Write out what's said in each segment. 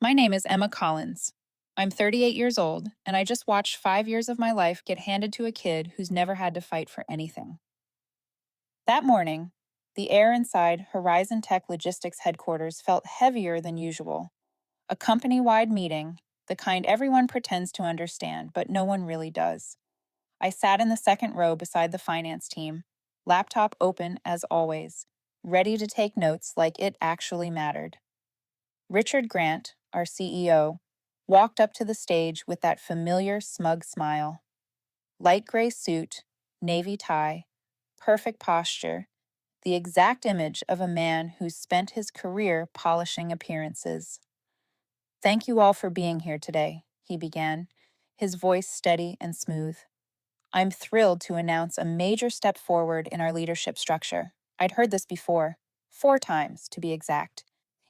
My name is Emma Collins. I'm 38 years old, and I just watched 5 years of my life get handed to a kid who's never had to fight for anything. That morning, the air inside HorizonTech Logistics headquarters felt heavier than usual. A company wide meeting, the kind everyone pretends to understand, but no one really does. I sat in the second row beside the finance team, laptop open as always, ready to take notes like it actually mattered. Richard Grant, our CEO, walked up to the stage with that familiar smug smile. Light gray suit, navy tie, perfect posture, the exact image of a man who's spent his career polishing appearances. Thank you all for being here today, he began, his voice steady and smooth. I'm thrilled to announce a major step forward in our leadership structure. I'd heard this before, 4 times to be exact.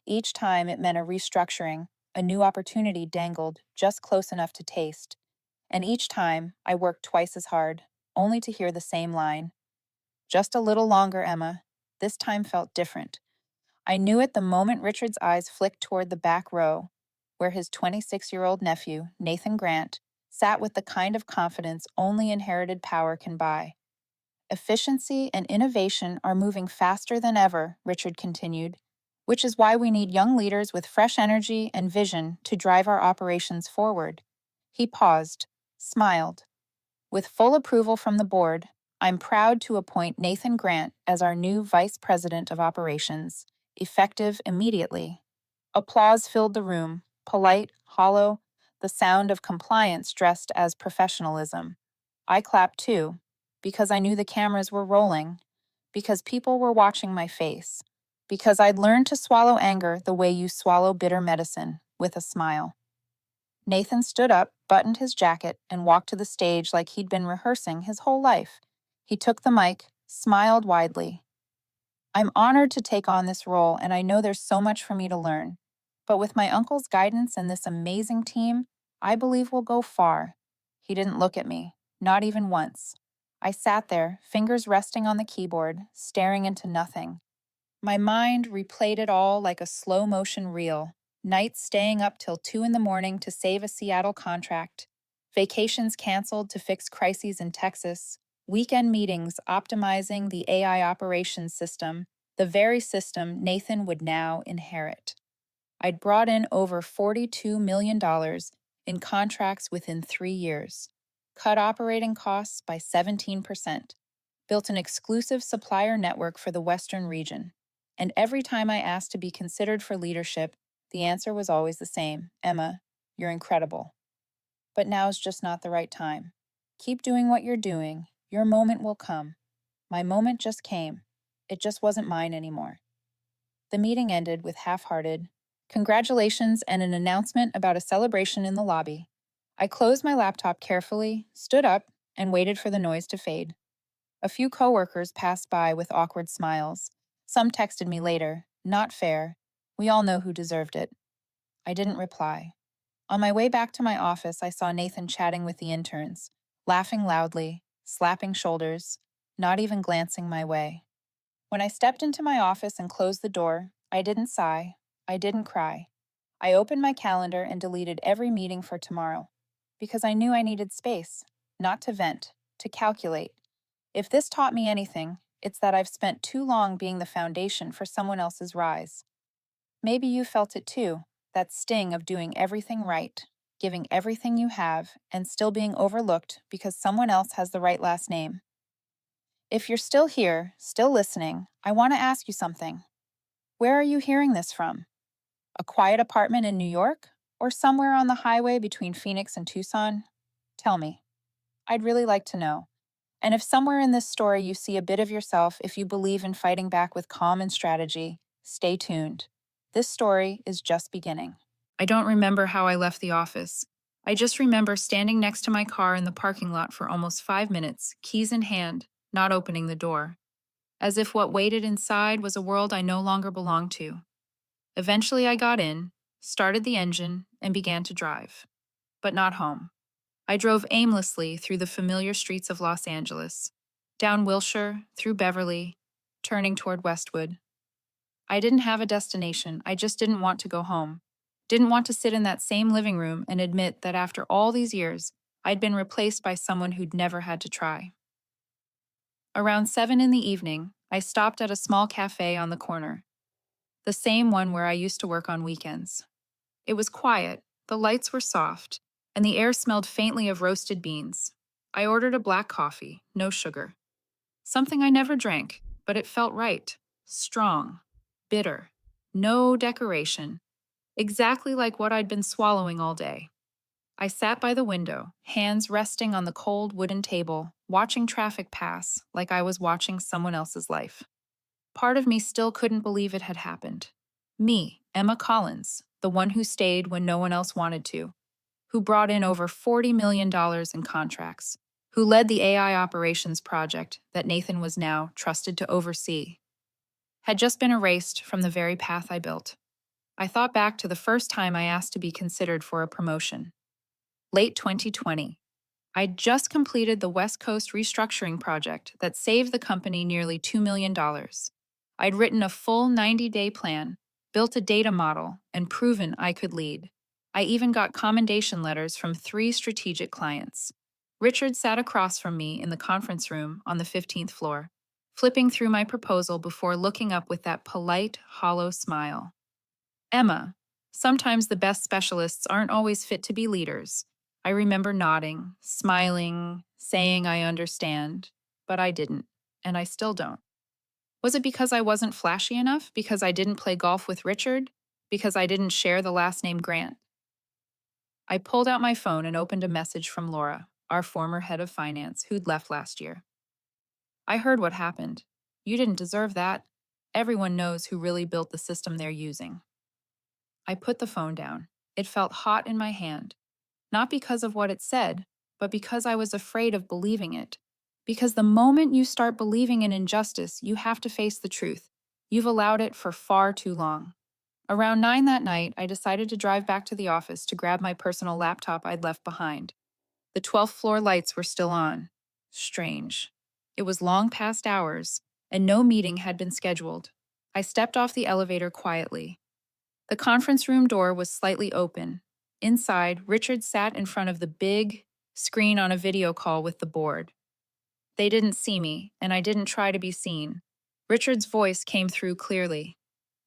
Each time it meant a restructuring, a new opportunity dangled just close enough to taste. And each time I worked twice as hard, only to hear the same line. Just a little longer, Emma. This time felt different. I knew it the moment Richard's eyes flicked toward the back row, where his 26-year-old nephew, Nathan Grant, sat with the kind of confidence only inherited power can buy. Efficiency and innovation are moving faster than ever, Richard continued, which is why we need young leaders with fresh energy and vision to drive our operations forward. He paused, smiled. With full approval from the board, I'm proud to appoint Nathan Grant as our new Vice President of Operations, effective immediately. Applause filled the room, polite, hollow, the sound of compliance dressed as professionalism. I clapped too, because I knew the cameras were rolling, because people were watching my face, because I'd learned to swallow anger the way you swallow bitter medicine, with a smile. Nathan stood up, buttoned his jacket, and walked to the stage like he'd been rehearsing his whole life. He took the mic, smiled widely. I'm honored to take on this role, and I know there's so much for me to learn. But with my uncle's guidance and this amazing team, I believe we'll go far. He didn't look at me, not even once. I sat there, fingers resting on the keyboard, staring into nothing. My mind replayed it all like a slow motion reel. Nights staying up till 2 in the morning to save a Seattle contract, vacations canceled to fix crises in Texas, weekend meetings optimizing the AI operations system, the very system Nathan would now inherit. I'd brought in over $42 million in contracts within 3 years, cut operating costs by 17%, built an exclusive supplier network for the Western region. And every time I asked to be considered for leadership, the answer was always the same: Emma, you're incredible. But now's just not the right time. Keep doing what you're doing. Your moment will come. My moment just came. It just wasn't mine anymore. The meeting ended with half-hearted congratulations and an announcement about a celebration in the lobby. I closed my laptop carefully, stood up, and waited for the noise to fade. A few coworkers passed by with awkward smiles. Some texted me later, not fair. We all know who deserved it. I didn't reply. On my way back to my office, I saw Nathan chatting with the interns, laughing loudly, slapping shoulders, not even glancing my way. When I stepped into my office and closed the door, I didn't sigh. I didn't cry. I opened my calendar and deleted every meeting for tomorrow, because I knew I needed space, not to vent, to calculate. If this taught me anything, it's that I've spent too long being the foundation for someone else's rise. Maybe you felt it too, that sting of doing everything right, giving everything you have, and still being overlooked because someone else has the right last name. If you're still here, still listening, I want to ask you something. Where are you hearing this from? A quiet apartment in New York? Or somewhere on the highway between Phoenix and Tucson? Tell me. I'd really like to know. And if somewhere in this story you see a bit of yourself, if you believe in fighting back with calm and strategy, stay tuned. This story is just beginning. I don't remember how I left the office. I just remember standing next to my car in the parking lot for almost 5 minutes, keys in hand, not opening the door, as if what waited inside was a world I no longer belonged to. Eventually, I got in, started the engine, and began to drive. But not home. I drove aimlessly through the familiar streets of Los Angeles, down Wilshire, through Beverly, turning toward Westwood. I didn't have a destination, I just didn't want to go home. Didn't want to sit in that same living room and admit that after all these years, I'd been replaced by someone who'd never had to try. Around 7 in the evening, I stopped at a small cafe on the corner, the same one where I used to work on weekends. It was quiet, the lights were soft, and the air smelled faintly of roasted beans. I ordered a black coffee, no sugar. Something I never drank, but it felt right. Strong, bitter, no decoration, exactly like what I'd been swallowing all day. I sat by the window, hands resting on the cold wooden table, watching traffic pass like I was watching someone else's life. Part of me still couldn't believe it had happened. Me, Emma Collins, the one who stayed when no one else wanted to, who brought in over $40 million in contracts, who led the AI operations project that Nathan was now trusted to oversee, had just been erased from the very path I built. I thought back to the first time I asked to be considered for a promotion. Late 2020. I'd just completed the West Coast restructuring project that saved the company nearly $2 million. I'd written a full 90-day plan, built a data model, and proven I could lead. I even got commendation letters from 3 strategic clients. Richard sat across from me in the conference room on the 15th floor, flipping through my proposal before looking up with that polite, hollow smile. Emma, sometimes the best specialists aren't always fit to be leaders. I remember nodding, smiling, saying I understand, but I didn't, and I still don't. Was it because I wasn't flashy enough? Because I didn't play golf with Richard? Because I didn't share the last name Grant? I pulled out my phone and opened a message from Laura, our former head of finance, who'd left last year. I heard what happened. You didn't deserve that. Everyone knows who really built the system they're using. I put the phone down. It felt hot in my hand, not because of what it said, but because I was afraid of believing it. Because the moment you start believing in injustice, you have to face the truth. You've allowed it for far too long. Around 9 that night, I decided to drive back to the office to grab my personal laptop I'd left behind. The 12th floor lights were still on. Strange. It was long past hours, and no meeting had been scheduled. I stepped off the elevator quietly. The conference room door was slightly open. Inside, Richard sat in front of the big screen on a video call with the board. They didn't see me, and I didn't try to be seen. Richard's voice came through clearly.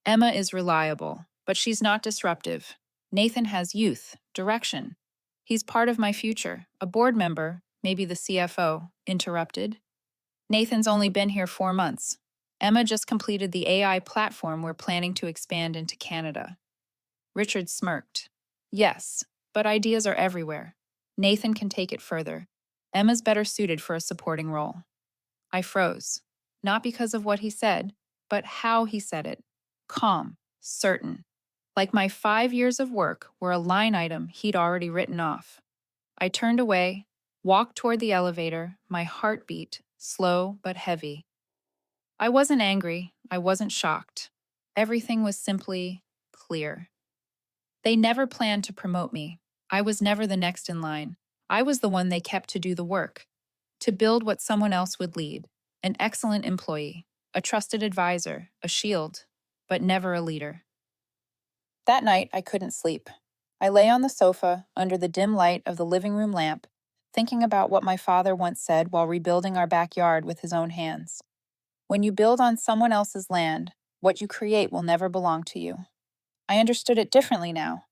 Emma is reliable, but she's not disruptive. Nathan has youth, direction. He's part of my future. A board member, maybe the CFO, interrupted. Nathan's only been here 4 months. Emma just completed the AI platform we're planning to expand into Canada. Richard smirked. Yes, but ideas are everywhere. Nathan can take it further. Emma's better suited for a supporting role. I froze, not because of what he said, but how he said it. Calm, certain. Like my 5 years of work were a line item he'd already written off. I turned away, walked toward the elevator, my heartbeat slow but heavy. I wasn't angry, I wasn't shocked. Everything was simply clear. They never planned to promote me. I was never the next in line. I was the one they kept to do the work, to build what someone else would lead. An excellent employee, a trusted advisor, a shield, but never a leader. That night, I couldn't sleep. I lay on the sofa under the dim light of the living room lamp, thinking about what my father once said while rebuilding our backyard with his own hands. When you build on someone else's land, what you create will never belong to you. I understood it differently now.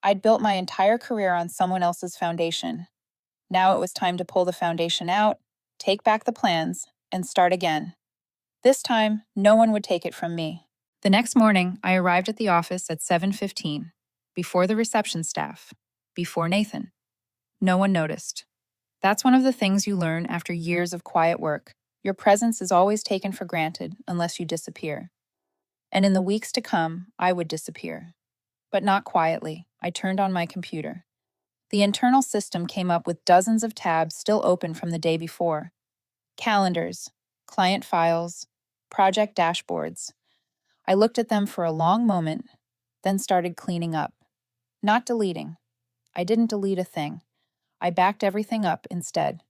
I'd built my entire career on someone else's foundation. Now it was time to pull the foundation out, take back the plans, and start again. This time, no one would take it from me. The next morning, I arrived at the office at 7:15, before the reception staff, before Nathan. No one noticed. That's one of the things you learn after years of quiet work. Your presence is always taken for granted unless you disappear. And in the weeks to come, I would disappear. But not quietly. I turned on my computer. The internal system came up with dozens of tabs still open from the day before. Calendars, client files, project dashboards. I looked at them for a long moment, then started cleaning up. Not deleting. I didn't delete a thing. I backed everything up instead.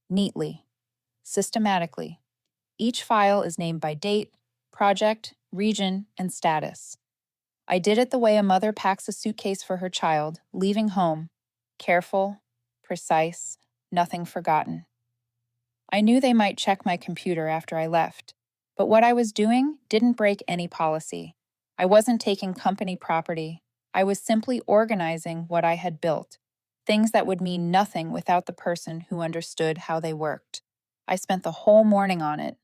Neatly. Systematically. Each file is named by date, project, region, and status. I did it the way a mother packs a suitcase for her child, leaving home. Careful, precise, nothing forgotten. I knew they might check my computer after I left, but what I was doing didn't break any policy. I wasn't taking company property. I was simply organizing what I had built, things that would mean nothing without the person who understood how they worked. I spent the whole morning on it.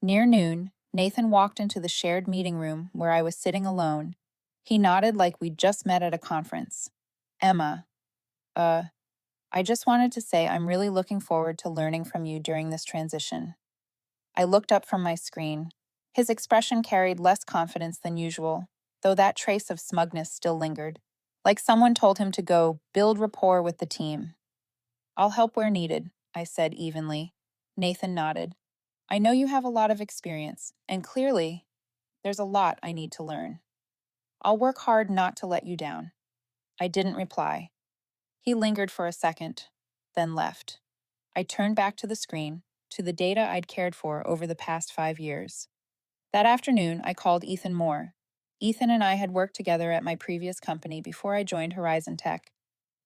Near noon, Nathan walked into the shared meeting room where I was sitting alone. He nodded like we'd just met at a conference. Emma, uh, I just wanted to say I'm really looking forward to learning from you during this transition. I looked up from my screen. His expression carried less confidence than usual, though that trace of smugness still lingered, like someone told him to go build rapport with the team. I'll help where needed, I said evenly. Nathan nodded. I know you have a lot of experience, and clearly, there's a lot I need to learn. I'll work hard not to let you down. I didn't reply. He lingered for a second, then left. I turned back to the screen, to the data I'd cared for over the past 5 years. That afternoon, I called Ethan Moore. Ethan and I had worked together at my previous company before I joined HorizonTech.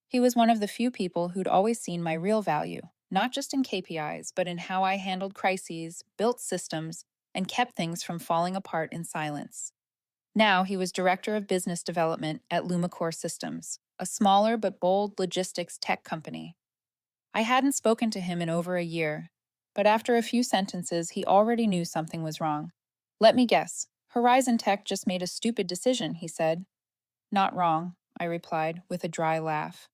He was one of the few people who'd always seen my real value, not just in KPIs, but in how I handled crises, built systems, and kept things from falling apart in silence. Now he was Director of Business Development at Lumicore Systems, a smaller but bold logistics tech company. I hadn't spoken to him in over a year, but after a few sentences, he already knew something was wrong. Let me guess. HorizonTech just made a stupid decision, he said. Not wrong, I replied, with a dry laugh.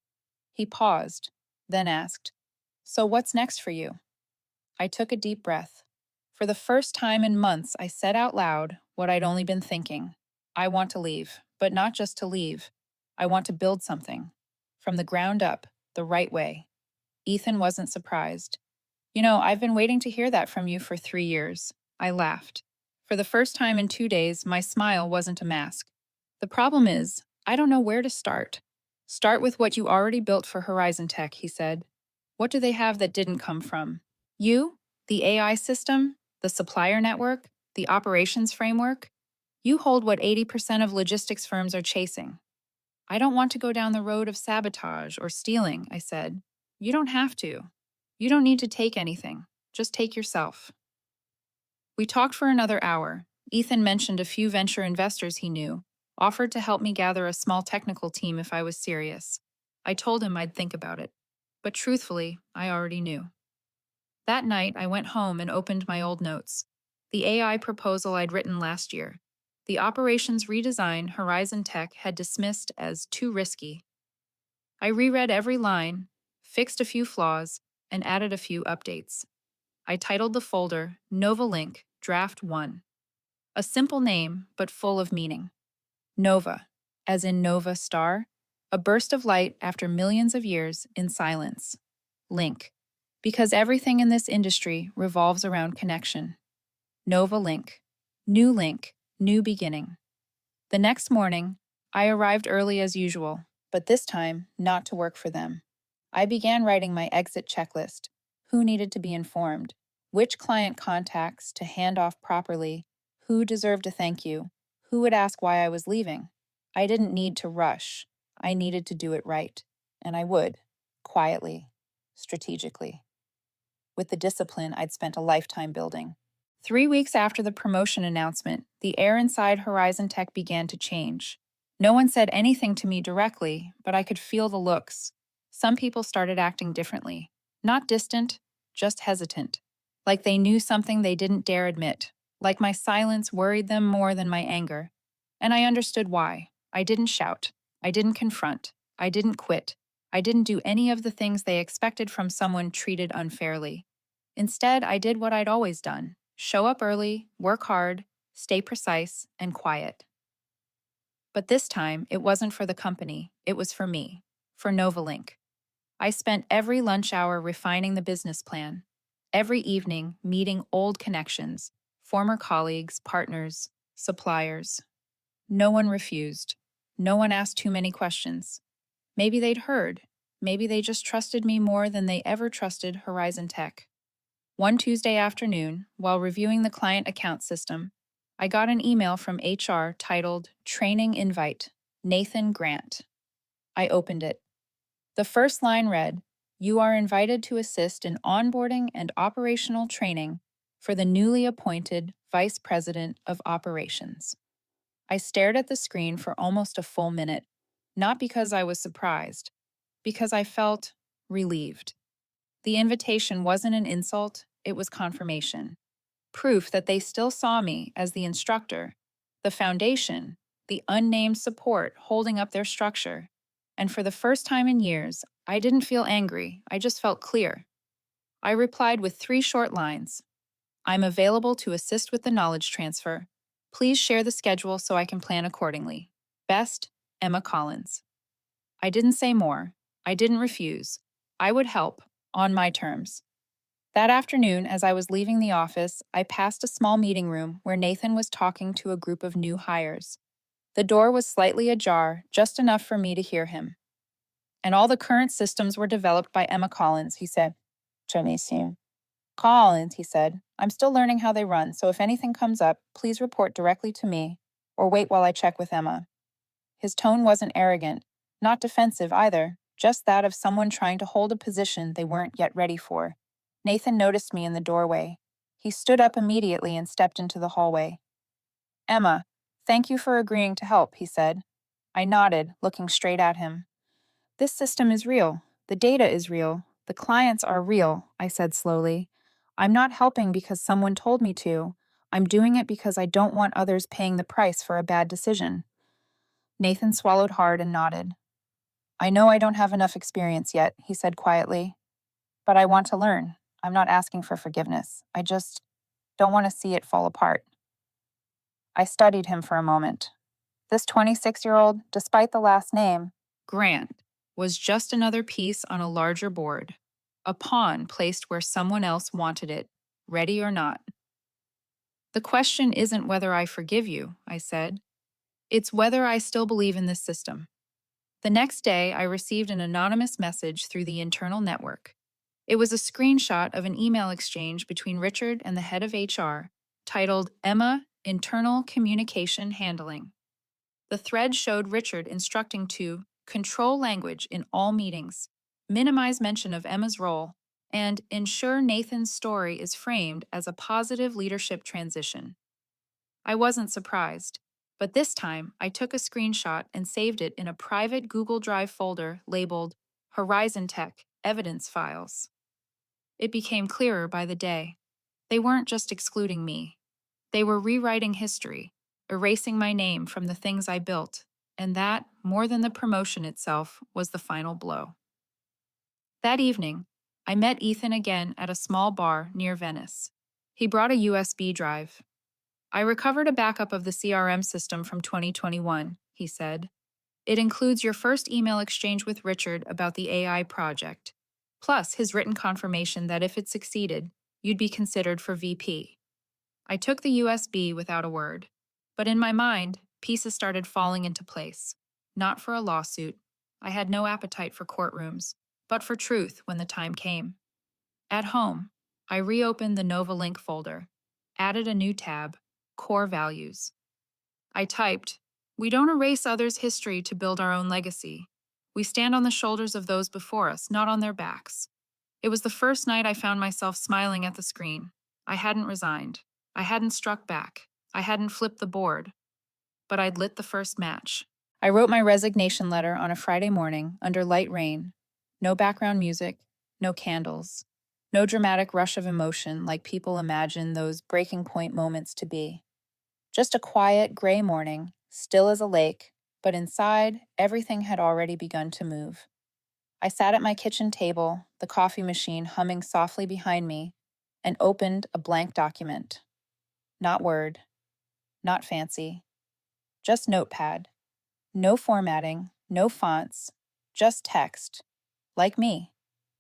He paused, then asked, So what's next for you? I took a deep breath. For the first time in months, I said out loud what I'd only been thinking. I want to leave, but not just to leave. I want to build something. From the ground up, the right way. Ethan wasn't surprised. I've been waiting to hear that from you for 3 years. I laughed. For the first time in 2 days, my smile wasn't a mask. The problem is, I don't know where to start. Start with what you already built for Horizon Tech, he said. What do they have that didn't come from you? The AI system? The supplier network? The operations framework? You hold what 80% of logistics firms are chasing. I don't want to go down the road of sabotage or stealing, I said. You don't have to. You don't need to take anything. Just take yourself. We talked for another hour. Ethan mentioned a few venture investors he knew, offered to help me gather a small technical team if I was serious. I told him I'd think about it. But truthfully, I already knew. That night, I went home and opened my old notes. The AI proposal I'd written last year. The operations redesign Horizon Tech had dismissed as too risky. I reread every line, fixed a few flaws, and added a few updates. I titled the folder NovaLink Draft 1. A simple name, but full of meaning. Nova, as in Nova Star, a burst of light after millions of years in silence. Link, because everything in this industry revolves around connection. NovaLink, new beginning. The next morning, I arrived early as usual, but this time not to work for them. I began writing my exit checklist. Who needed to be informed? Which client contacts to hand off properly? Who deserved a thank you? Who would ask why I was leaving? I didn't need to rush. I needed to do it right. And I would, quietly, strategically, with the discipline I'd spent a lifetime building. 3 weeks after the promotion announcement, the air inside Horizon Tech began to change. No one said anything to me directly, but I could feel the looks. Some people started acting differently. Not distant, just hesitant. Like they knew something they didn't dare admit. Like my silence worried them more than my anger. And I understood why. I didn't shout. I didn't confront. I didn't quit. I didn't do any of the things they expected from someone treated unfairly. Instead, I did what I'd always done. Show up early, work hard, stay precise, and quiet. But this time, it wasn't for the company, it was for me, for NovaLink. I spent every lunch hour refining the business plan, every evening meeting old connections, former colleagues, partners, suppliers. No one refused. No one asked too many questions. Maybe they'd heard. Maybe they just trusted me more than they ever trusted Horizon Tech. One Tuesday afternoon, while reviewing the client account system, I got an email from HR titled Training Invite, Nathan Grant. I opened it. The first line read, "You are invited to assist in onboarding and operational training for the newly appointed Vice President of Operations." I stared at the screen for almost a full minute, not because I was surprised, because I felt relieved. The invitation wasn't an insult, it was confirmation. Proof that they still saw me as the instructor, the foundation, the unnamed support holding up their structure. And for the first time in years, I didn't feel angry, I just felt clear. I replied with 3 short lines. I'm available to assist with the knowledge transfer. Please share the schedule so I can plan accordingly. Best, Emma Collins. I didn't say more. I didn't refuse. I would help, on my terms. That afternoon, as I was leaving the office, I passed a small meeting room where Nathan was talking to a group of new hires. The door was slightly ajar, just enough for me to hear him. And all the current systems were developed by Emma Collins, he said. Monsieur Collins, he said. I'm still learning how they run, so if anything comes up, please report directly to me, or wait while I check with Emma. His tone wasn't arrogant, not defensive either, just that of someone trying to hold a position they weren't yet ready for. Nathan noticed me in the doorway. He stood up immediately and stepped into the hallway. Emma, thank you for agreeing to help, he said. I nodded, looking straight at him. This system is real. The data is real. The clients are real, I said slowly. I'm not helping because someone told me to. I'm doing it because I don't want others paying the price for a bad decision. Nathan swallowed hard and nodded. I know I don't have enough experience yet, he said quietly, but I want to learn. I'm not asking for forgiveness. I just don't want to see it fall apart. I studied him for a moment. This 26-year-old, despite the last name, Grant, was just another piece on a larger board, a pawn placed where someone else wanted it, ready or not. The question isn't whether I forgive you, I said. It's whether I still believe in this system. The next day, I received an anonymous message through the internal network. It was a screenshot of an email exchange between Richard and the head of HR, titled Emma Internal Communication Handling. The thread showed Richard instructing to control language in all meetings, minimize mention of Emma's role, and ensure Nathan's story is framed as a positive leadership transition. I wasn't surprised, but this time I took a screenshot and saved it in a private Google Drive folder labeled HorizonTech Evidence Files. It became clearer by the day. They weren't just excluding me. They were rewriting history, erasing my name from the things I built, and that, more than the promotion itself, was the final blow. That evening, I met Ethan again at a small bar near Venice. He brought a USB drive. I recovered a backup of the CRM system from 2021, he said. It includes your first email exchange with Richard about the AI project, plus his written confirmation that if it succeeded, you'd be considered for VP. I took the USB without a word, but in my mind, pieces started falling into place. Not for a lawsuit. I had no appetite for courtrooms, but for truth when the time came. At home, I reopened the NovaLink folder, added a new tab, Core Values. I typed, "We don't erase others' history to build our own legacy. We stand on the shoulders of those before us, not on their backs." It was the first night I found myself smiling at the screen. I hadn't resigned. I hadn't struck back. I hadn't flipped the board. But I'd lit the first match. I wrote my resignation letter on a Friday morning under light rain. No background music, no candles, no dramatic rush of emotion like people imagine those breaking point moments to be. Just a quiet, gray morning, still as a lake, but inside, everything had already begun to move. I sat at my kitchen table, the coffee machine humming softly behind me, and opened a blank document. Not Word, not fancy, just Notepad. No formatting, no fonts, just text. Like me,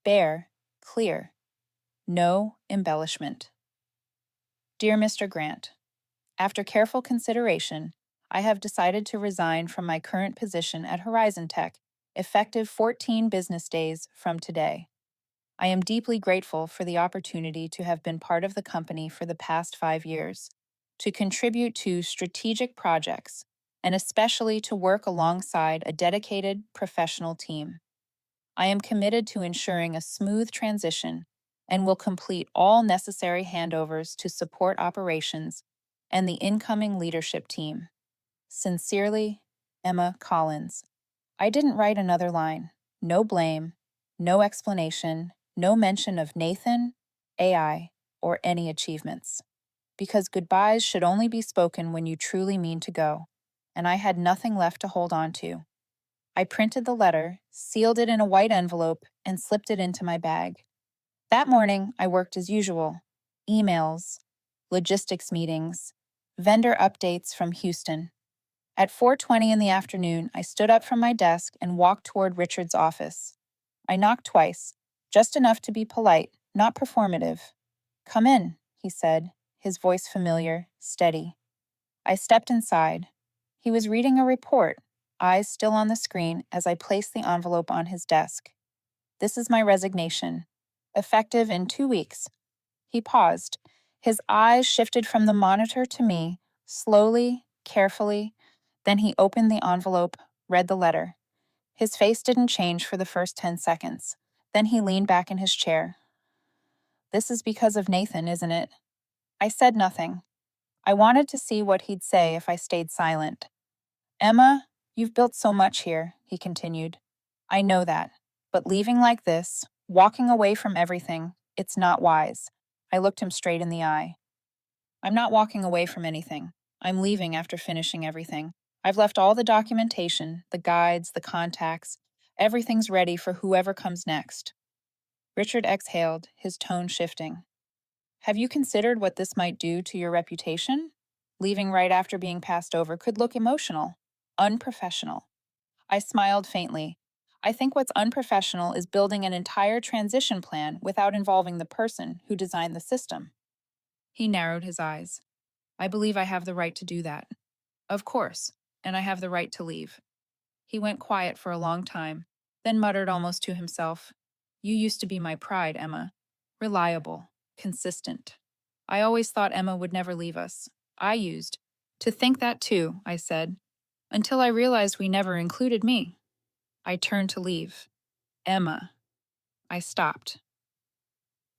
bare, clear, no embellishment. Dear Mr. Grant, after careful consideration, I have decided to resign from my current position at HorizonTech, effective 14 business days from today. I am deeply grateful for the opportunity to have been part of the company for the past 5 years. to contribute to strategic projects, and especially to work alongside a dedicated professional team. I am committed to ensuring a smooth transition and will complete all necessary handovers to support operations and the incoming leadership team. Sincerely, Emma Collins. I didn't write another line. No blame, no explanation, no mention of Nathan, AI, or any achievements. Because goodbyes should only be spoken when you truly mean to go, and I had nothing left to hold on to. I printed the letter, sealed it in a white envelope, and slipped it into my bag. That morning, I worked as usual. Emails, logistics meetings, vendor updates from Houston. At 4:20 in the afternoon, I stood up from my desk and walked toward Richard's office. I knocked twice, just enough to be polite, not performative. "Come in," he said, his voice familiar, steady. I stepped inside. He was reading a report, eyes still on the screen as I placed the envelope on his desk. "This is my resignation. Effective in 2 weeks." He paused. His eyes shifted from the monitor to me, slowly, carefully. Then he opened the envelope, read the letter. His face didn't change for the first 10 seconds. Then he leaned back in his chair. "This is because of Nathan, isn't it?" I said nothing. I wanted to see what he'd say if I stayed silent. "Emma, you've built so much here," he continued. "I know that. But leaving like this, walking away from everything, it's not wise." I looked him straight in the eye. "I'm not walking away from anything. I'm leaving after finishing everything. I've left all the documentation, the guides, the contacts. Everything's ready for whoever comes next." Richard exhaled, his tone shifting. "Have you considered what this might do to your reputation? Leaving right after being passed over could look emotional, unprofessional." I smiled faintly. "I think what's unprofessional is building an entire transition plan without involving the person who designed the system." He narrowed his eyes. "I believe I have the right to do that." "Of course, and I have the right to leave." He went quiet for a long time, then muttered almost to himself, "You used to be my pride, Emma. Reliable, consistent. I always thought Emma would never leave us. I used to think that too," I said, "until I realized we never included me." I turned to leave. "Emma." I stopped.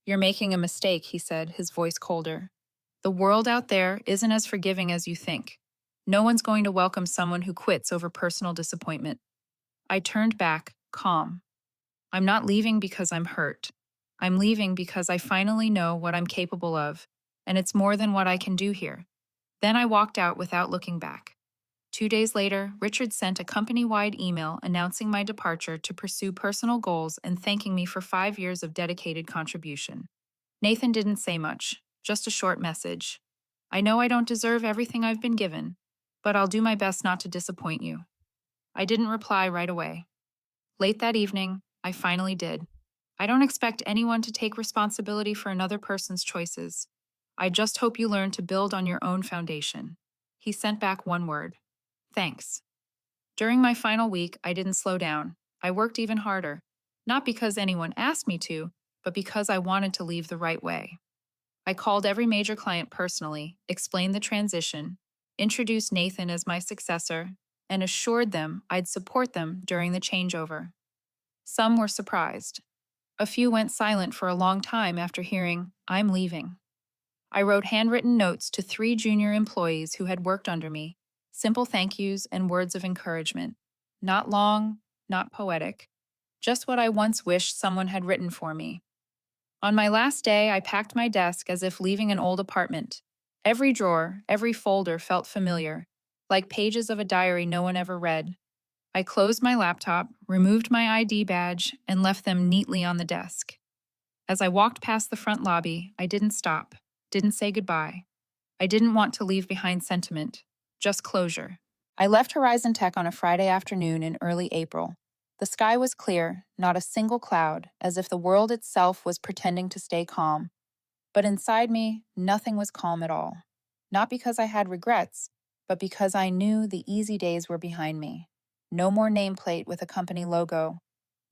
"You're making a mistake," he said, his voice colder. "The world out there isn't as forgiving as you think. No one's going to welcome someone who quits over personal disappointment." I turned back, calm. "I'm not leaving because I'm hurt. I'm leaving because I finally know what I'm capable of, and it's more than what I can do here." Then I walked out without looking back. 2 days later, Richard sent a company-wide email announcing my departure to pursue personal goals and thanking me for 5 years of dedicated contribution. Nathan didn't say much, just a short message. "I know I don't deserve everything I've been given, but I'll do my best not to disappoint you." I didn't reply right away. Late that evening, I finally did. "I don't expect anyone to take responsibility for another person's choices. I just hope you learn to build on your own foundation." He sent back one word: "Thanks." During my final week, I didn't slow down. I worked even harder. Not because anyone asked me to, but because I wanted to leave the right way. I called every major client personally, explained the transition, introduced Nathan as my successor, and assured them I'd support them during the changeover. Some were surprised. A few went silent for a long time after hearing, "I'm leaving." I wrote handwritten notes to 3 junior employees who had worked under me, simple thank yous and words of encouragement. Not long, not poetic, just what I once wished someone had written for me. On my last day, I packed my desk as if leaving an old apartment. Every drawer, every folder felt familiar, like pages of a diary no one ever read. I closed my laptop, removed my ID badge, and left them neatly on the desk. As I walked past the front lobby, I didn't stop, didn't say goodbye. I didn't want to leave behind sentiment, just closure. I left HorizonTech on a Friday afternoon in early April. The sky was clear, not a single cloud, as if the world itself was pretending to stay calm. But inside me, nothing was calm at all. Not because I had regrets, but because I knew the easy days were behind me. No more nameplate with a company logo.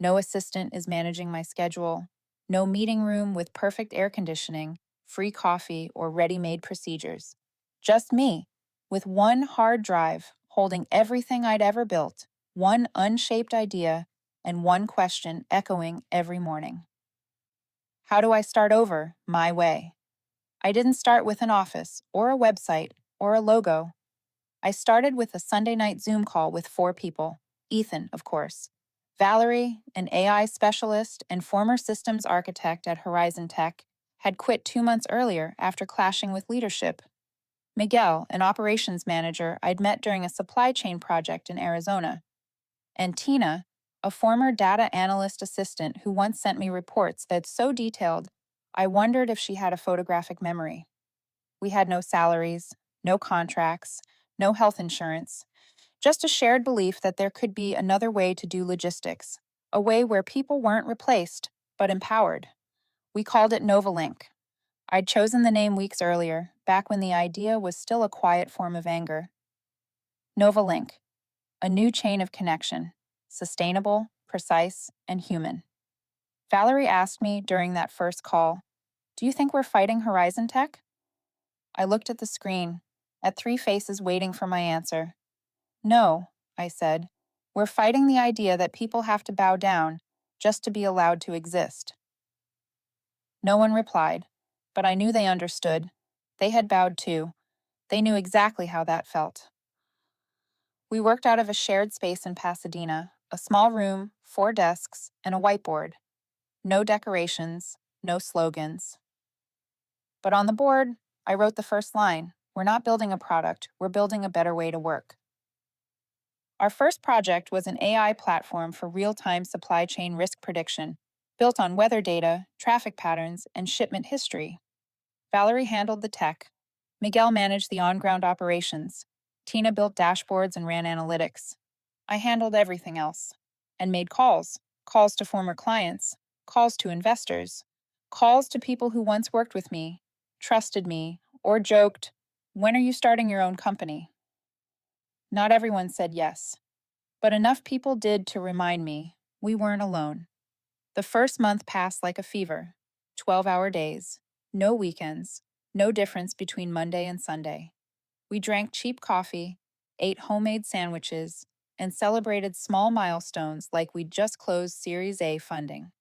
No assistant is managing my schedule. No meeting room with perfect air conditioning, free coffee, or ready-made procedures. Just me, with one hard drive holding everything I'd ever built, one unshaped idea, and one question echoing every morning. How do I start over my way? I didn't start with an office or a website or a logo. I started with a Sunday night Zoom call with 4 people. Ethan, of course. Valerie, an AI specialist and former systems architect at HorizonTech, had quit 2 months earlier after clashing with leadership. Miguel, an operations manager I'd met during a supply chain project in Arizona. And Tina, a former data analyst assistant who once sent me reports that so detailed I wondered if she had a photographic memory. We had no salaries, no contracts, no health insurance, just a shared belief that there could be another way to do logistics, a way where people weren't replaced, but empowered. We called it NovaLink. I'd chosen the name weeks earlier, back when the idea was still a quiet form of anger. NovaLink, a new chain of connection, sustainable, precise, and human. Valerie asked me during that first call, "Do you think we're fighting HorizonTech?" I looked at the screen, at 3 faces waiting for my answer. "No," I said. "We're fighting the idea that people have to bow down just to be allowed to exist." No one replied, but I knew they understood. They had bowed too. They knew exactly how that felt. We worked out of a shared space in Pasadena, a small room, 4 desks, and a whiteboard. No decorations, no slogans. But on the board, I wrote the first line. We're not building a product, we're building a better way to work. Our first project was an AI platform for real-time supply chain risk prediction, built on weather data, traffic patterns, and shipment history. Valerie handled the tech. Miguel managed the on-ground operations. Tina built dashboards and ran analytics. I handled everything else and made calls to former clients, calls to investors, calls to people who once worked with me, trusted me, or joked, "When are you starting your own company?" Not everyone said yes, but enough people did to remind me we weren't alone. The first month passed like a fever, 12-hour days, no weekends, no difference between Monday and Sunday. We drank cheap coffee, ate homemade sandwiches, and celebrated small milestones like we'd just closed Series A funding.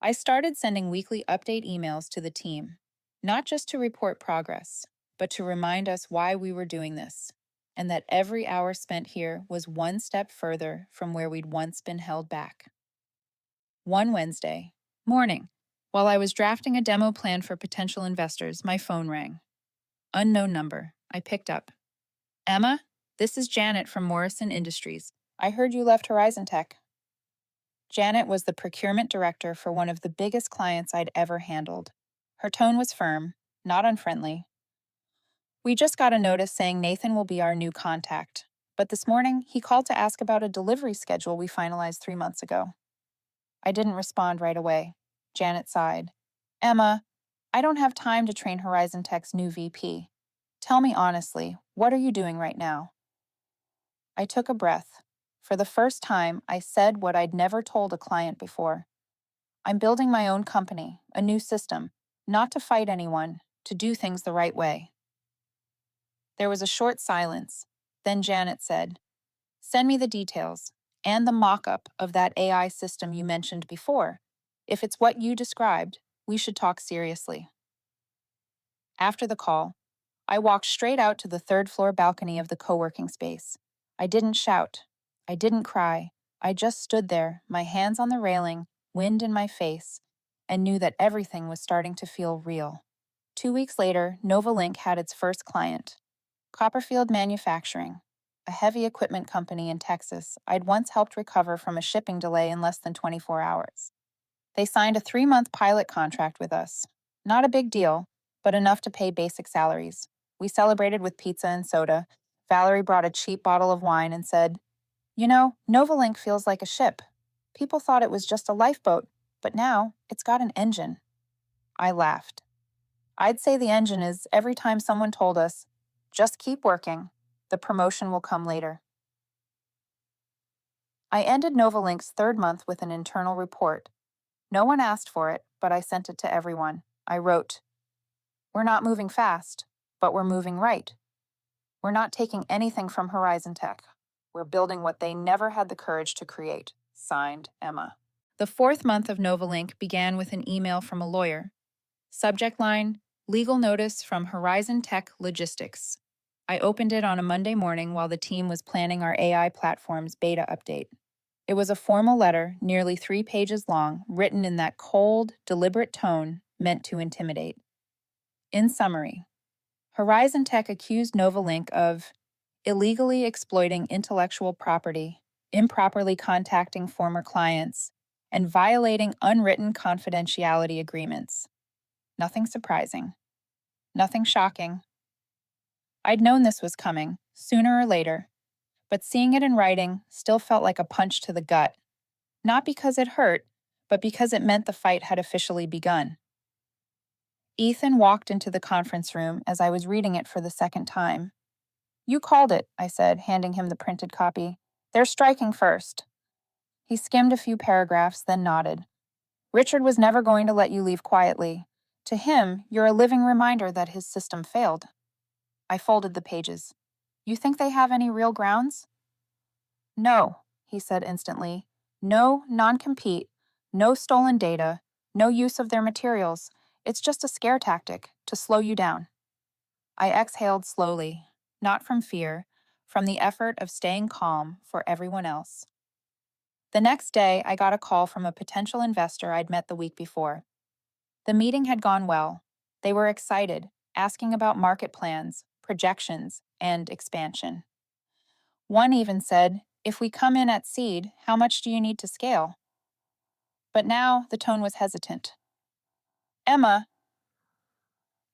I started sending weekly update emails to the team, not just to report progress, but to remind us why we were doing this, and that every hour spent here was one step further from where we'd once been held back. One Wednesday morning, while I was drafting a demo plan for potential investors, my phone rang. Unknown number. I picked up. "Emma, this is Janet from Morrison Industries. I heard you left HorizonTech." Janet was the procurement director for one of the biggest clients I'd ever handled. Her tone was firm, not unfriendly. "We just got a notice saying Nathan will be our new contact, but this morning he called to ask about a delivery schedule we finalized 3 months ago." I didn't respond right away. Janet sighed. "Emma, I don't have time to train HorizonTech's new VP. Tell me honestly, what are you doing right now?" I took a breath. For the first time, I said what I'd never told a client before. "I'm building my own company, a new system, not to fight anyone, to do things the right way." There was a short silence. Then Janet said, "Send me the details and the mock-up of that AI system you mentioned before. If it's what you described, we should talk seriously." After the call, I walked straight out to the third-floor balcony of the co-working space. I didn't shout. I didn't cry. I just stood there, my hands on the railing, wind in my face, and knew that everything was starting to feel real. 2 weeks later, NovaLink had its first client, Copperfield Manufacturing, a heavy equipment company in Texas I'd once helped recover from a shipping delay in less than 24 hours. They signed a 3-month pilot contract with us. Not a big deal, but enough to pay basic salaries. We celebrated with pizza and soda. Valerie brought a cheap bottle of wine and said, "You know, NovaLink feels like a ship. People thought it was just a lifeboat, but now it's got an engine." I laughed. I'd say the engine is every time someone told us, "Just keep working. The promotion will come later." I ended NovaLink's third month with an internal report. No one asked for it, but I sent it to everyone. I wrote, "We're not moving fast, but we're moving right. We're not taking anything from HorizonTech. We're building what they never had the courage to create. Signed, Emma. The fourth month of NovaLink began with an email from a lawyer. Subject line, legal notice from HorizonTech Logistics. I opened it on a Monday morning while the team was planning our AI platform's beta update. It was a formal letter, nearly 3 pages long, written in that cold, deliberate tone meant to intimidate. In summary, HorizonTech accused NovaLink of illegally exploiting intellectual property, improperly contacting former clients, and violating unwritten confidentiality agreements. Nothing surprising. Nothing shocking. I'd known this was coming, sooner or later, but seeing it in writing still felt like a punch to the gut. Not because it hurt, but because it meant the fight had officially begun. Ethan walked into the conference room as I was reading it for the second time. You called it, I said, handing him the printed copy. They're striking first. He skimmed a few paragraphs, then nodded. Richard was never going to let you leave quietly. To him, you're a living reminder that his system failed. I folded the pages. You think they have any real grounds? No, he said instantly. No non-compete, no stolen data, no use of their materials. It's just a scare tactic to slow you down. I exhaled slowly, not from fear, from the effort of staying calm for everyone else. The next day, I got a call from a potential investor I'd met the week before. The meeting had gone well. They were excited, asking about market plans, projections, and expansion. One even said, if we come in at seed, how much do you need to scale? But now the tone was hesitant. Emma,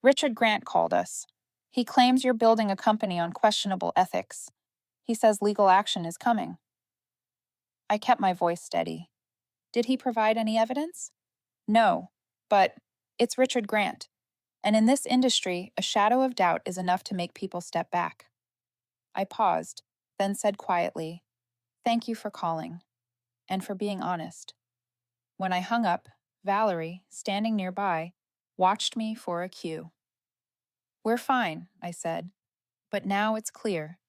Richard Grant called us. He claims you're building a company on questionable ethics. He says legal action is coming. I kept my voice steady. Did he provide any evidence? No, but it's Richard Grant. And in this industry, a shadow of doubt is enough to make people step back. I paused, then said quietly, thank you for calling, and for being honest. When I hung up, Valerie, standing nearby, watched me for a cue. We're fine, I said, but now it's clear.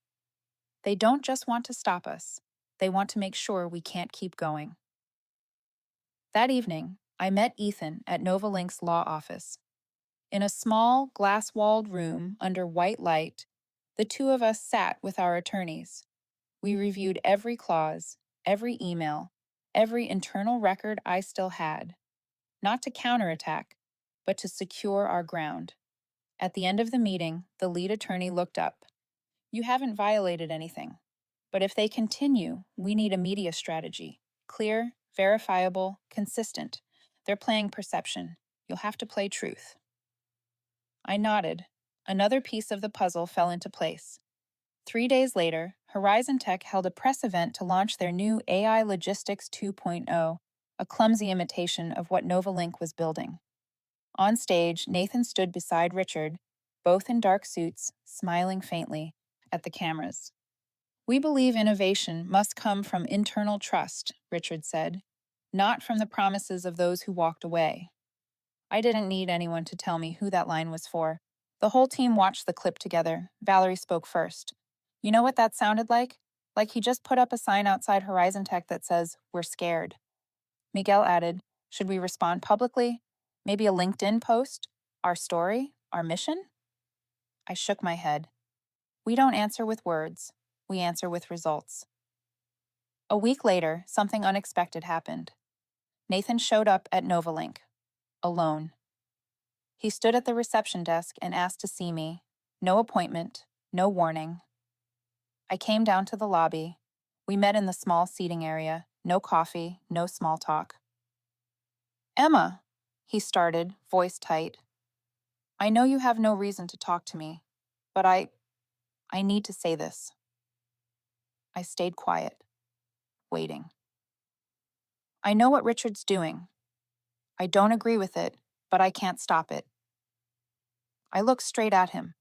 They don't just want to stop us, they want to make sure we can't keep going. That evening, I met Ethan at NovaLink's law office. In a small, glass-walled room under white light, the two of us sat with our attorneys. We reviewed every clause, every email, every internal record I still had, not to counterattack, but to secure our ground. At the end of the meeting, the lead attorney looked up. You haven't violated anything, but if they continue, we need a media strategy. Clear, verifiable, consistent. They're playing perception. You'll have to play truth. I nodded. Another piece of the puzzle fell into place. 3 days later, HorizonTech held a press event to launch their new AI Logistics 2.0, a clumsy imitation of what NovaLink was building. On stage, Nathan stood beside Richard, both in dark suits, smiling faintly at the cameras. We believe innovation must come from internal trust, Richard said, not from the promises of those who walked away. I didn't need anyone to tell me who that line was for. The whole team watched the clip together. Valerie spoke first. You know what that sounded like? Like he just put up a sign outside HorizonTech that says, "We're scared." Miguel added, should we respond publicly? Maybe a LinkedIn post? Our story? Our mission? I shook my head. We don't answer with words. We answer with results. A week later, something unexpected happened. Nathan showed up at NovaLink, alone. He stood at the reception desk and asked to see me. No appointment, no warning. I came down to the lobby. We met in the small seating area. No coffee, no small talk. Emma, he started, voice tight. I know you have no reason to talk to me, but I need to say this. I stayed quiet, waiting. I know what Richard's doing. I don't agree with it, but I can't stop it. I looked straight at him.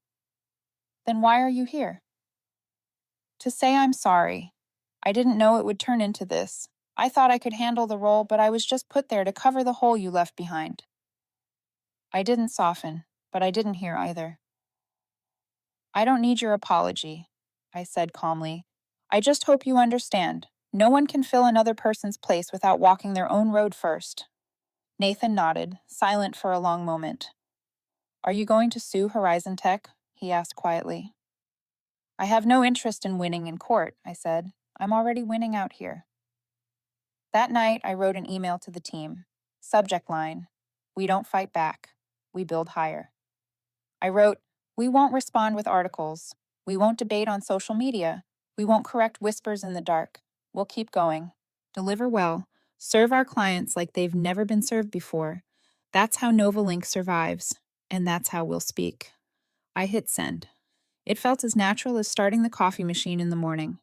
Then why are you here? To say I'm sorry. I didn't know it would turn into this. I thought I could handle the role, but I was just put there to cover the hole you left behind. I didn't soften, but I didn't hear either. I don't need your apology, I said calmly. I just hope you understand. No one can fill another person's place without walking their own road first. Nathan nodded, silent for a long moment. Are you going to sue HorizonTech? He asked quietly. I have no interest in winning in court, I said. I'm already winning out here. That night, I wrote an email to the team. Subject line: We don't fight back. We build higher. I wrote, We won't respond with articles. We won't debate on social media. We won't correct whispers in the dark. We'll keep going. Deliver well. Serve our clients like they've never been served before. That's how NovaLink survives. And that's how we'll speak. I hit send. It felt as natural as starting the coffee machine in the morning.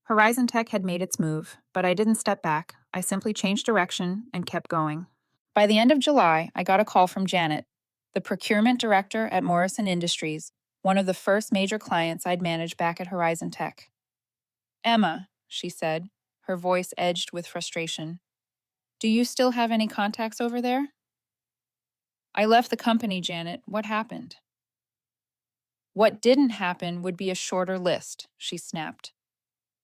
HorizonTech had made its move, but I didn't step back. I simply changed direction and kept going. By the end of July, I got a call from Janet, the procurement director at Morrison Industries, one of the first major clients I'd managed back at HorizonTech. Emma, she said, her voice edged with frustration. Do you still have any contacts over there? I left the company, Janet. What happened? What didn't happen would be a shorter list, she snapped.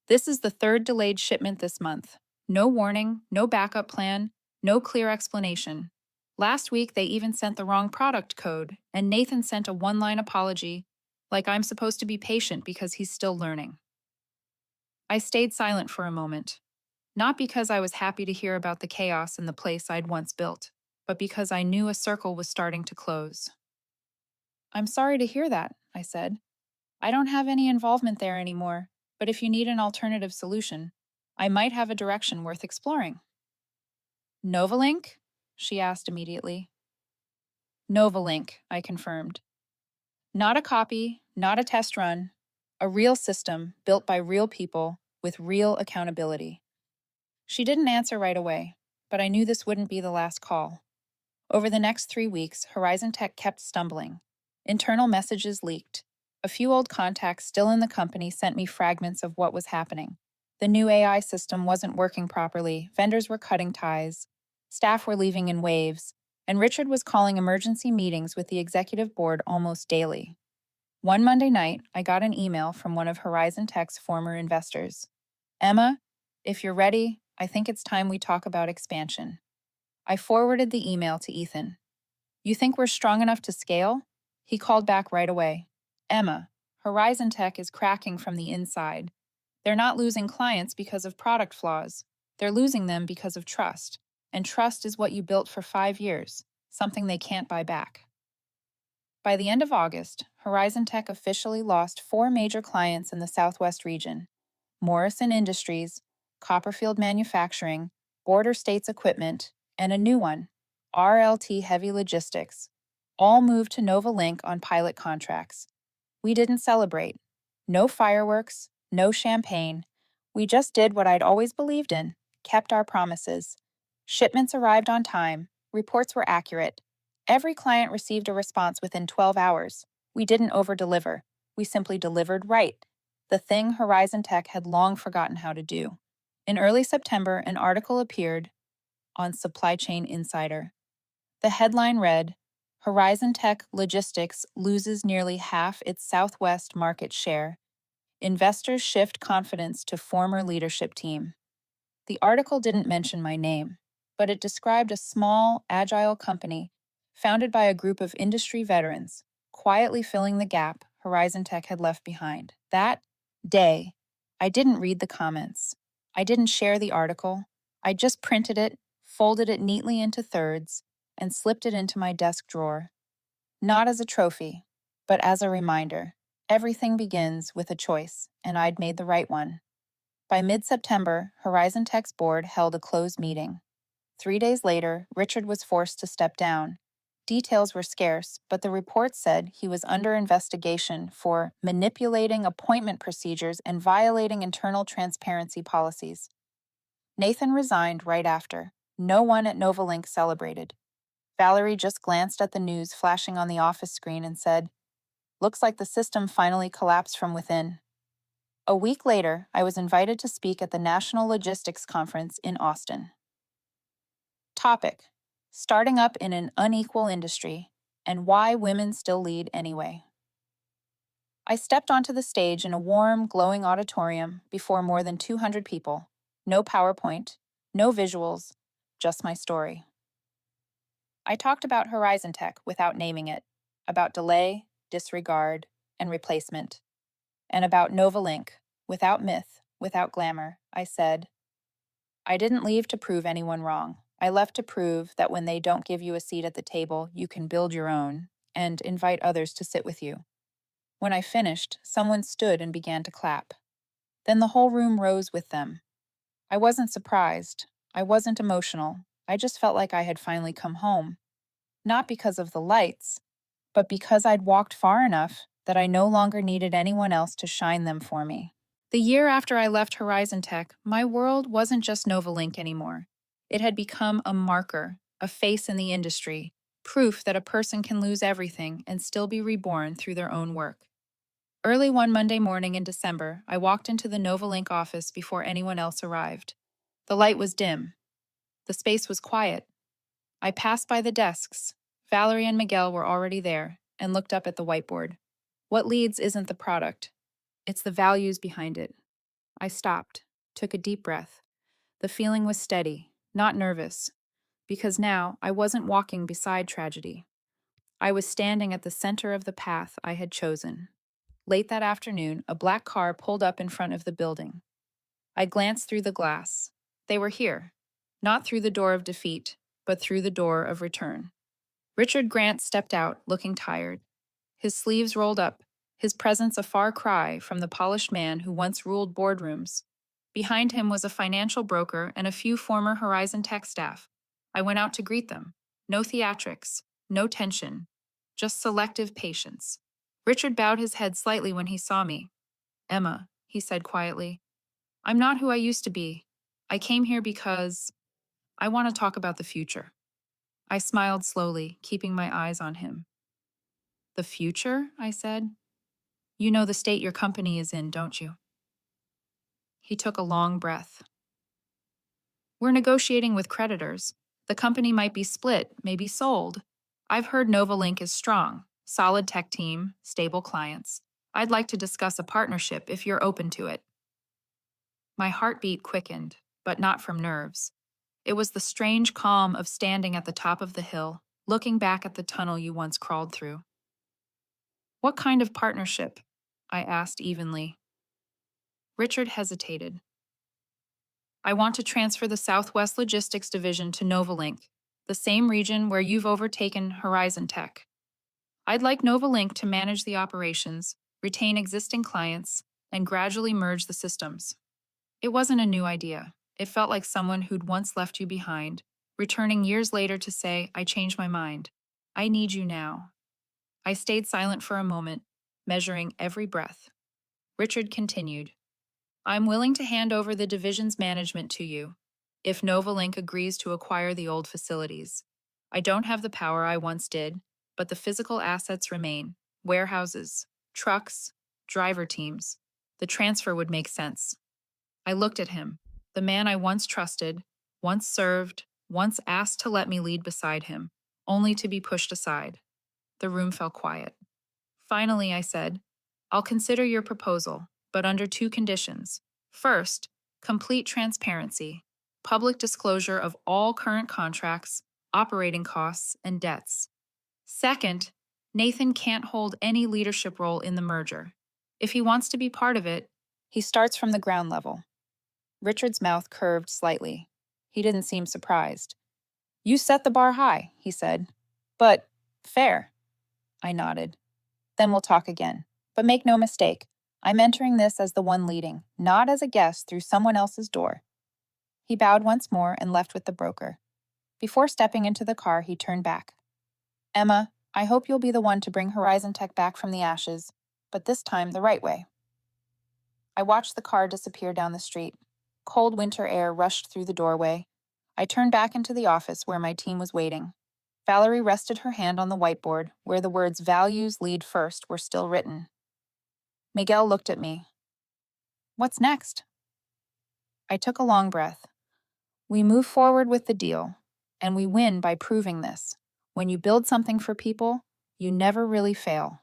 This is the third delayed shipment this month. No warning, no backup plan, no clear explanation. Last week, they even sent the wrong product code, and Nathan sent a one-line apology, like I'm supposed to be patient because he's still learning. I stayed silent for a moment, not because I was happy to hear about the chaos in the place I'd once built, but because I knew a circle was starting to close. I'm sorry to hear that, I said. I don't have any involvement there anymore, but if you need an alternative solution, I might have a direction worth exploring. NovaLink? She asked immediately. NovaLink, I confirmed. Not a copy, not a test run, a real system built by real people with real accountability. She didn't answer right away, but I knew this wouldn't be the last call. Over the next 3 weeks, HorizonTech kept stumbling. Internal messages leaked. A few old contacts still in the company sent me fragments of what was happening. The new AI system wasn't working properly, vendors were cutting ties, staff were leaving in waves, and Richard was calling emergency meetings with the executive board almost daily. One Monday night, I got an email from one of HorizonTech's former investors. Emma, if you're ready, I think it's time we talk about expansion. I forwarded the email to Ethan. You think we're strong enough to scale? He called back right away. Emma, HorizonTech is cracking from the inside. They're not losing clients because of product flaws. They're losing them because of trust. And trust is what you built for 5 years, something they can't buy back. By the end of August, HorizonTech officially lost 4 major clients in the Southwest region: Morrison Industries, Copperfield Manufacturing, Border States Equipment, and a new one, RLT Heavy Logistics, all moved to NovaLink on pilot contracts. We didn't celebrate. No fireworks, no champagne. We just did what I'd always believed in, kept our promises. Shipments arrived on time, reports were accurate. Every client received a response within 12 hours. We didn't overdeliver. We simply delivered right, the thing HorizonTech had long forgotten how to do. In early September, an article appeared on Supply Chain Insider. The headline read, HorizonTech Logistics loses nearly half its Southwest market share. Investors shift confidence to former leadership team. The article didn't mention my name, but it described a small, agile company founded by a group of industry veterans, quietly filling the gap HorizonTech had left behind. That day, I didn't read the comments. I didn't share the article. I just printed it, folded it neatly into thirds, and slipped it into my desk drawer. Not as a trophy, but as a reminder. Everything begins with a choice, and I'd made the right one. By mid-September, HorizonTech's board held a closed meeting. 3 days later, Richard was forced to step down. Details were scarce, but the report said he was under investigation for manipulating appointment procedures and violating internal transparency policies. Nathan resigned right after. No one at NovaLink celebrated. Valerie just glanced at the news flashing on the office screen and said, Looks like the system finally collapsed from within. A week later, I was invited to speak at the National Logistics Conference in Austin. Topic: Starting up in an unequal industry and why women still lead anyway. I stepped onto the stage in a warm, glowing auditorium before more than 200 people. No PowerPoint, no visuals, just my story. I talked about HorizonTech without naming it, about delay, disregard, and replacement, and about NovaLink, without myth, without glamour. I said, I didn't leave to prove anyone wrong. I left to prove that when they don't give you a seat at the table, you can build your own and invite others to sit with you. When I finished, someone stood and began to clap. Then the whole room rose with them. I wasn't surprised. I wasn't emotional. I just felt like I had finally come home. Not because of the lights, but because I'd walked far enough that I no longer needed anyone else to shine them for me. The year after I left HorizonTech, my world wasn't just NovaLink anymore. It had become a marker, a face in the industry, proof that a person can lose everything and still be reborn through their own work. Early one Monday morning in December, I walked into the NovaLink office before anyone else arrived. The light was dim. The space was quiet. I passed by the desks. Valerie and Miguel were already there, and looked up at the whiteboard. What leads isn't the product, it's the values behind it. I stopped, took a deep breath. The feeling was steady, not nervous, because now I wasn't walking beside tragedy. I was standing at the center of the path I had chosen. Late that afternoon, a black car pulled up in front of the building. I glanced through the glass. They were here, not through the door of defeat, but through the door of return. Richard Grant stepped out, looking tired. His sleeves rolled up, his presence a far cry from the polished man who once ruled boardrooms. Behind him was a financial broker and a few former HorizonTech staff. I went out to greet them. No theatrics, no tension, just selective patience. Richard bowed his head slightly when he saw me. Emma, he said quietly, I'm not who I used to be. I came here because I want to talk about the future. I smiled slowly, keeping my eyes on him. The future? I said. You know the state your company is in, don't you? He took a long breath. We're negotiating with creditors. The company might be split, maybe sold. I've heard NovaLink is strong, solid tech team, stable clients. I'd like to discuss a partnership if you're open to it. My heartbeat quickened, but not from nerves. It was the strange calm of standing at the top of the hill, looking back at the tunnel you once crawled through. What kind of partnership? I asked evenly. Richard hesitated. I want to transfer the Southwest Logistics Division to NovaLink, the same region where you've overtaken HorizonTech. I'd like NovaLink to manage the operations, retain existing clients, and gradually merge the systems. It wasn't a new idea. It felt like someone who'd once left you behind, returning years later to say, I changed my mind. I need you now. I stayed silent for a moment, measuring every breath. Richard continued. I'm willing to hand over the division's management to you, if NovaLink agrees to acquire the old facilities. I don't have the power I once did, but the physical assets remain. Warehouses, trucks, driver teams. The transfer would make sense. I looked at him, the man I once trusted, once served, once asked to let me lead beside him, only to be pushed aside. The room fell quiet. Finally, I said, I'll consider your proposal, but under two conditions. First, complete transparency, public disclosure of all current contracts, operating costs, and debts. Second, Nathan can't hold any leadership role in the merger. If he wants to be part of it, he starts from the ground level. Richard's mouth curved slightly. He didn't seem surprised. You set the bar high, he said. But fair. I nodded. Then we'll talk again. But make no mistake, I'm entering this as the one leading, not as a guest through someone else's door. He bowed once more and left with the broker. Before stepping into the car, he turned back. Emma, I hope you'll be the one to bring HorizonTech back from the ashes, but this time the right way. I watched the car disappear down the street. Cold winter air rushed through the doorway. I turned back into the office where my team was waiting. Valerie rested her hand on the whiteboard, where the words values lead first were still written. Miguel looked at me. What's next? I took a long breath. We move forward with the deal, and we win by proving this. When you build something for people, you never really fail.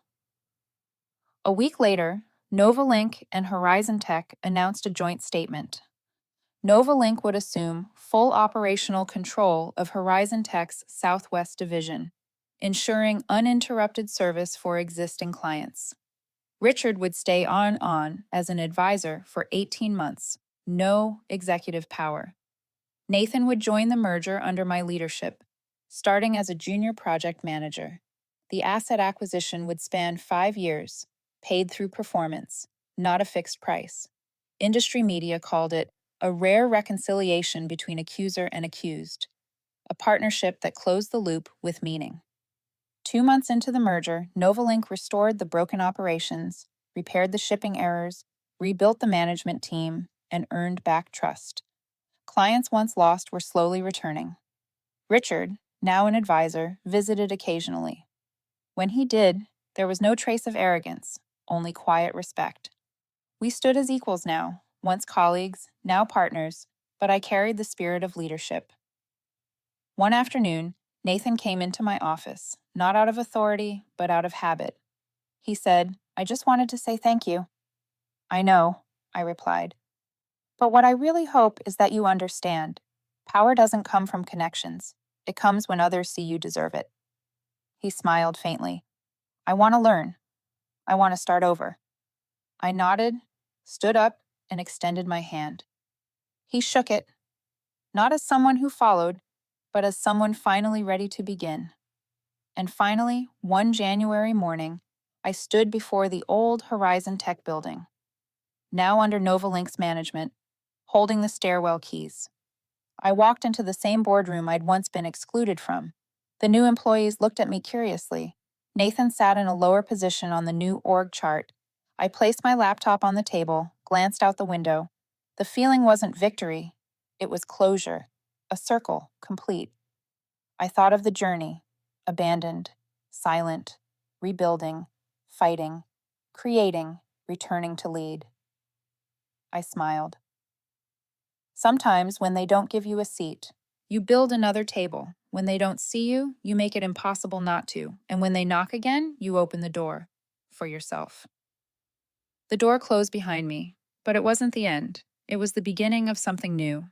A week later, NovaLink and HorizonTech announced a joint statement. NovaLink would assume full operational control of HorizonTech's Southwest division, ensuring uninterrupted service for existing clients. Richard would stay on as an advisor for 18 months, no executive power. Nathan would join the merger under my leadership, starting as a junior project manager. The asset acquisition would span 5 years, paid through performance, not a fixed price. Industry media called it a rare reconciliation between accuser and accused, a partnership that closed the loop with meaning. 2 months into the merger, NovaLink restored the broken operations, repaired the shipping errors, rebuilt the management team, and earned back trust. Clients once lost were slowly returning. Richard, now an advisor, visited occasionally. When he did, there was no trace of arrogance, only quiet respect. We stood as equals now, once colleagues, now partners, but I carried the spirit of leadership. One afternoon, Nathan came into my office, not out of authority, but out of habit. He said, "I just wanted to say thank you." "I know," I replied. "But what I really hope is that you understand. Power doesn't come from connections. It comes when others see you deserve it." He smiled faintly. "I want to learn. I want to start over." I nodded, stood up, and extended my hand. He shook it, not as someone who followed, but as someone finally ready to begin. And finally, one January morning, I stood before the old HorizonTech building, now under NovaLink's management, holding the stairwell keys. I walked into the same boardroom I'd once been excluded from. The new employees looked at me curiously. Nathan sat in a lower position on the new org chart. I placed my laptop on the table, glanced out the window. The feeling wasn't victory, it was closure, a circle, complete. I thought of the journey, abandoned, silent, rebuilding, fighting, creating, returning to lead. I smiled. Sometimes, when they don't give you a seat, you build another table. When they don't see you, you make it impossible not to. And when they knock again, you open the door for yourself. The door closed behind me, but it wasn't the end. It was the beginning of something new.